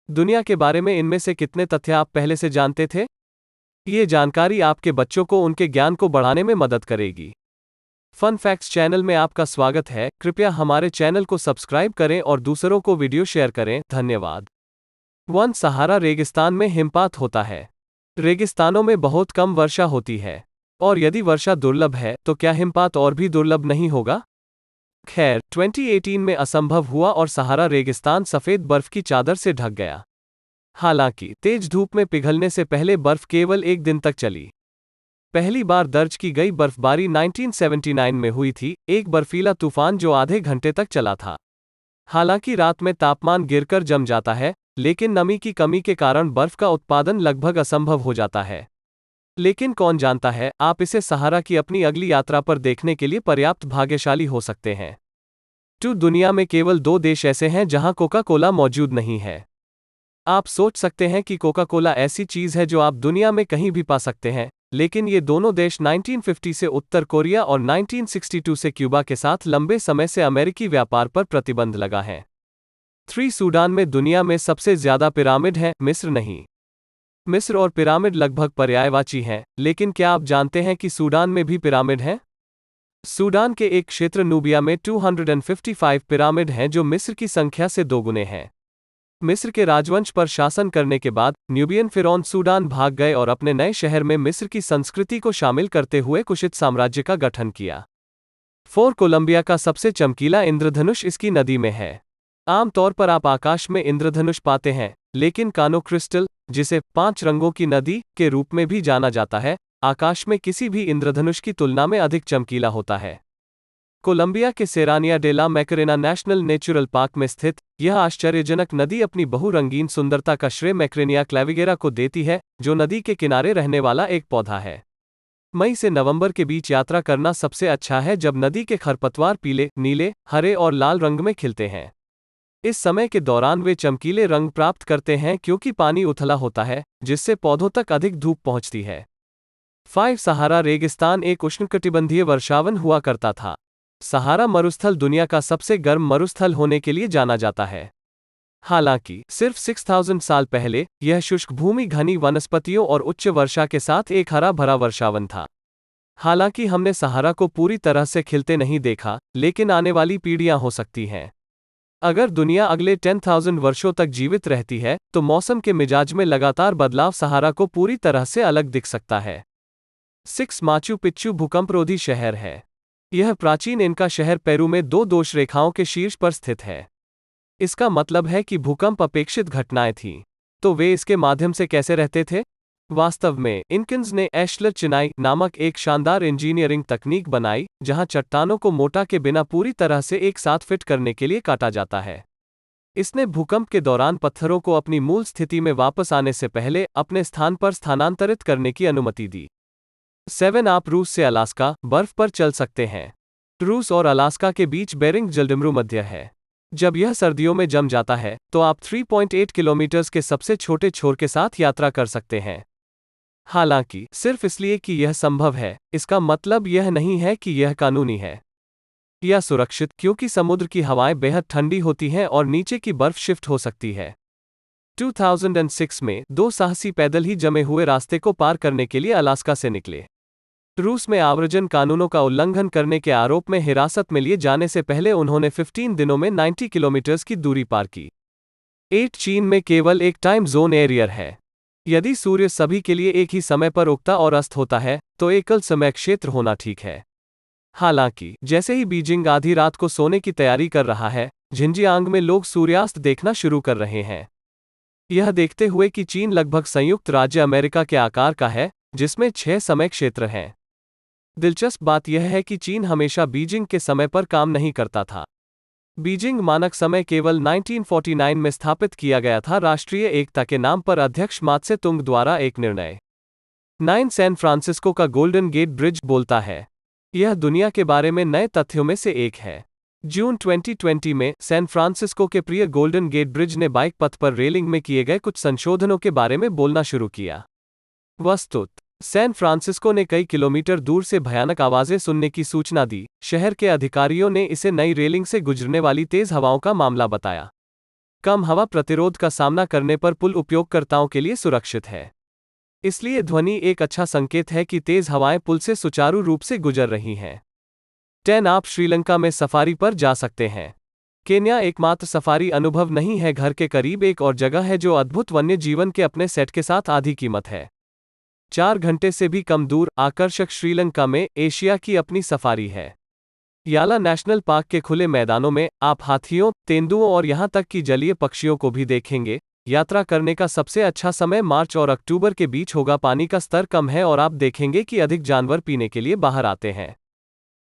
दुनिया के बारे में इनमें से कितने तथ्य आप पहले से जानते थे? ये जानकारी आपके बच्चों को उनके ज्ञान को बढ़ाने में मदद करेगी। फन फैक्ट्स चैनल में आपका स्वागत है। कृपया हमारे चैनल को सब्सक्राइब करें और दूसरों को वीडियो शेयर करें। धन्यवाद। 1. सहारा रेगिस्तान में हिमपात होता है। रेगिस्तानों में बहुत कम वर्षा होती है। और यदि वर्षा दुर्लभ है तो क्या हिमपात और भी दुर्लभ नहीं होगा? खैर, 2018 में असंभव हुआ और सहारा रेगिस्तान सफेद बर्फ की चादर से ढक गया। हालांकि तेज धूप में पिघलने से पहले बर्फ केवल एक दिन तक चली। पहली बार दर्ज की गई बर्फबारी 1979 में हुई थी, एक बर्फीला तूफान जो आधे घंटे तक चला था। हालांकि रात में तापमान गिरकर जम जाता है, लेकिन नमी की कमी के कारण बर्फ का उत्पादन लगभग असंभव हो जाता है। लेकिन कौन जानता है, आप इसे सहारा की अपनी अगली यात्रा पर देखने के लिए पर्याप्त भाग्यशाली हो सकते हैं। 2. दुनिया में केवल 2 देश ऐसे हैं जहां कोका कोला मौजूद नहीं है। आप सोच सकते हैं कि कोका कोला ऐसी चीज है जो आप दुनिया में कहीं भी पा सकते हैं, लेकिन ये दोनों देश 1950 से उत्तर कोरिया और 1962 से क्यूबा के साथ लंबे समय से अमेरिकी व्यापार पर प्रतिबंध लगा है। 3. सूडान में दुनिया में सबसे ज्यादा पिरामिड हैं, मिस्र नहीं। मिस्र और पिरामिड लगभग पर्यायवाची हैं, लेकिन क्या आप जानते हैं कि सूडान में भी पिरामिड हैं? सूडान के एक क्षेत्र नूबिया में 255 पिरामिड हैं जो मिस्र की संख्या से दोगुने हैं। मिस्र के राजवंश पर शासन करने के बाद न्यूबियन फिरौन सूडान भाग गए और अपने नए शहर में मिस्र की संस्कृति को शामिल करते हुए कुशित साम्राज्य का गठन किया। 4. कोलंबिया का सबसे चमकीला इंद्रधनुष इसकी नदी में है। आमतौर पर आप आकाश में इंद्रधनुष पाते हैं, लेकिन कानो क्रिस्टल, जिसे 5 रंगों की नदी के रूप में भी जाना जाता है, आकाश में किसी भी इंद्रधनुष की तुलना में अधिक चमकीला होता है। कोलंबिया के Serrania de la Macarena national natural park में स्थित यह आश्चर्यजनक नदी अपनी बहुरंगीन सुंदरता का श्रेय मैक्रेनिया क्लेविगेरा को देती है, जो नदी के किनारे रहने वाला एक पौधा है। मई से नवंबर के बीच यात्रा करना सबसे अच्छा है जब नदी के खरपतवार पीले, नीले, हरे और लाल रंग में खिलते हैं। इस समय के दौरान वे चमकीले रंग प्राप्त करते हैं क्योंकि पानी उथला होता है, जिससे पौधों तक अधिक धूप पहुंचती है। 5. सहारा रेगिस्तान एक उष्णकटिबंधीय वर्षावन हुआ करता था। सहारा मरुस्थल दुनिया का सबसे गर्म मरुस्थल होने के लिए जाना जाता है। हालांकि सिर्फ 6000 साल पहले यह शुष्क भूमि घनी वनस्पतियों और उच्च वर्षा के साथ एक हरा भरा वर्षावन था। हालांकि हमने सहारा को पूरी तरह से खिलते नहीं देखा, लेकिन आने वाली पीढ़ियां हो सकती हैं। अगर दुनिया अगले 10,000 वर्षों तक जीवित रहती है, तो मौसम के मिजाज में लगातार बदलाव सहारा को पूरी तरह से अलग दिख सकता है। 6. माचू पिच्चू भूकंपरोधी शहर है। यह प्राचीन इनका शहर पेरू में 2 दोष रेखाओं के शीर्ष पर स्थित है। इसका मतलब है कि भूकंप अपेक्षित घटनाएं थीं। तो वे इसके माध्यम से कैसे रहते थे? वास्तव में इनकन्स ने एशलर चिनाई नामक एक शानदार इंजीनियरिंग तकनीक बनाई, जहां चट्टानों को मोटा के बिना पूरी तरह से एक साथ फिट करने के लिए काटा जाता है। इसने भूकंप के दौरान पत्थरों को अपनी मूल स्थिति में वापस आने से पहले अपने स्थान पर स्थानांतरित करने की अनुमति दी। 7. आप रूस से अलास्का बर्फ पर चल सकते हैं। रूस और अलास्का के बीच बेरिंग जलडमरू मध्य है। जब यह सर्दियों में जम जाता है, तो आप 3.8 किलोमीटर के सबसे छोटे छोर के साथ यात्रा कर सकते हैं। हालांकि सिर्फ इसलिए कि यह संभव है, इसका मतलब यह नहीं है कि यह कानूनी है या सुरक्षित, क्योंकि समुद्र की हवाएं बेहद ठंडी होती हैं और नीचे की बर्फ शिफ्ट हो सकती है। 2006 में 2 साहसी पैदल ही जमे हुए रास्ते को पार करने के लिए अलास्का से निकले। रूस में आव्रजन कानूनों का उल्लंघन करने के आरोप में हिरासत में लिए जाने से पहले उन्होंने 15 दिनों में 90 किलोमीटर की दूरी पार की। 8. चीन में केवल एक टाइम जोन एरियर है। यदि सूर्य सभी के लिए एक ही समय पर उगता और अस्त होता है, तो एकल समय क्षेत्र होना ठीक है। हालांकि जैसे ही बीजिंग आधी रात को सोने की तैयारी कर रहा है, झिंजियांग में लोग सूर्यास्त देखना शुरू कर रहे हैं। यह देखते हुए कि चीन लगभग संयुक्त राज्य अमेरिका के आकार का है, जिसमें 6 समय क्षेत्र हैं। दिलचस्प बात यह है कि चीन हमेशा बीजिंग के समय पर काम नहीं करता था। बीजिंग मानक समय केवल 1949 में स्थापित किया गया था, राष्ट्रीय एकता के नाम पर अध्यक्ष मात्से तुंग द्वारा एक निर्णय। 9. सैन फ्रांसिस्को का गोल्डन गेट ब्रिज बोलता है। यह दुनिया के बारे में नए तथ्यों में से एक है। जून 2020 में सैन फ्रांसिस्को के प्रिय गोल्डन गेट ब्रिज ने बाइक पथ पर रेलिंग में किए गए कुछ संशोधनों के बारे में बोलना शुरू किया। वस्तुत सैन फ्रांसिस्को ने कई किलोमीटर दूर से भयानक आवाजें सुनने की सूचना दी। शहर के अधिकारियों ने इसे नई रेलिंग से गुजरने वाली तेज हवाओं का मामला बताया। कम हवा प्रतिरोध का सामना करने पर पुल उपयोगकर्ताओं के लिए सुरक्षित है। इसलिए ध्वनि एक अच्छा संकेत है कि तेज हवाएं पुल से सुचारू रूप से गुजर रही हैं। 10 आप श्रीलंका में सफारी पर जा सकते हैं। केन्या एकमात्र सफारी अनुभव नहीं है, घर के करीब एक और जगह है जो अद्भुत वन्य जीवन के अपने सेट के साथ आधी कीमत है। 4 घंटे से भी कम दूर आकर्षक श्रीलंका में एशिया की अपनी सफारी है। याला नेशनल पार्क के खुले मैदानों में आप हाथियों, तेंदुओं और यहां तक कि जलीय पक्षियों को भी देखेंगे। यात्रा करने का सबसे अच्छा समय मार्च और अक्टूबर के बीच होगा। पानी का स्तर कम है और आप देखेंगे कि अधिक जानवर पीने के लिए बाहर आते हैं।